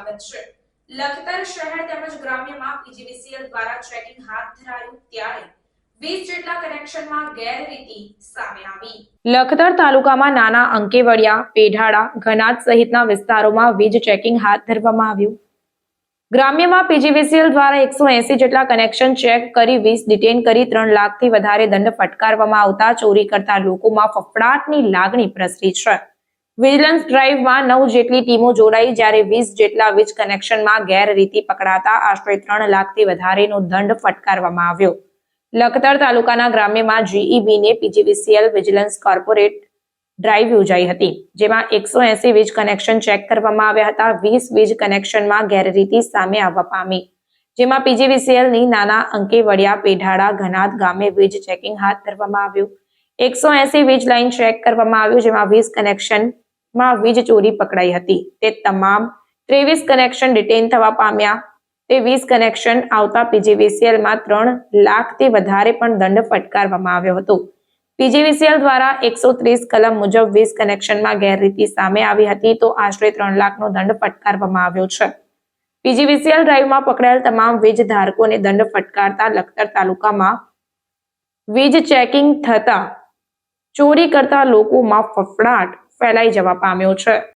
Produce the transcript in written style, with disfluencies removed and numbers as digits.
સ્વાગત છે। લખતર શહેર તેમજ ગ્રામ્યમાં પીજીવીસીએલ દ્વારા ચેકિંગ હાથ ધરાયું ત્યારે 20 જેટલા કનેક્શનમાં ગેરરીતિ સામે આવી। લખતર તાલુકામાં નાના અંકેવડિયા, પેઢાડા, ઘનાદ સહિતના વિસ્તારોમાં વીજ ચેકિંગ હાથ ધરવામાં આવ્યું। ગ્રામ્યમાં પીજીવીસીએલ દ્વારા 180 જેટલા કનેક્શન ચેક કરી 20 ડિટેન કરી 3 લાખથી વધારે દંડ ફટકારવામાં આવતા ચોરી કરતા લોકોમાં ફફડાટની લાગણી પ્રસરી છે। વિજિલન્સ ડ્રાઈવમાં 9 જેટલી ટીમો જોડાઈ જ્યારે 20 જેટલા વીજ કનેક્શનમાં ગેરરીતિ પકડાતા આશરે 3 લાખથી વધારેનો દંડ ફટકારવામાં આવ્યો। લખતર તાલુકાના ગ્રામ્યમાં જીઈબીને પીજીવીસીએલ વિજિલન્સ કોર્પોરેટ ડ્રાઈવ યોજાઈ હતી, જેમાં 180 વીજ કનેક્શન ચેક કરવામાં આવ્યા હતા। 20 વીજ કનેક્શનમાં ગેરરીતિ સામે આવવા પામી, જેમાં પીજીવીસીએલની નાના અંકેવડિયા, પેઢાડા, ઘનાદ ગામે વીજ ચેકિંગ હાથ ધરવામાં આવ્યું। 180 વીજ લાઈન ચેક કરવામાં આવ્યું, જેમાં 20 કનેક્શનમાં વીજ ચોરી પકડાઈ હતી। તે તમામ 23 કનેક્શન ડિટેન થવા પામ્યા। તે 20 કનેક્શન આવતા પીજીવીસીએલમાં 3 લાખથી વધારે પણ દંડ ફટકારવામાં આવ્યો હતો। પીજીવીસીએલ દ્વારા 130 કલમ મુજબ 20 કનેક્શનમાં ગેરરીતિ સામે આવી હતી, તો આશરે 3 લાખનો દંડ ફટકારવામાં આવ્યો છે। પીજીવીસીએલ ડ્રાઈવમાં પકડાયેલ તમામ વીજ ધારકોને દંડ ફટકારતા લખતર તાલુકામાં વીજ ચેકિંગ થતા ચોરી કરતા લોકોમાં ફફડાટ ફેલાઈ જવા પામ્યો છે।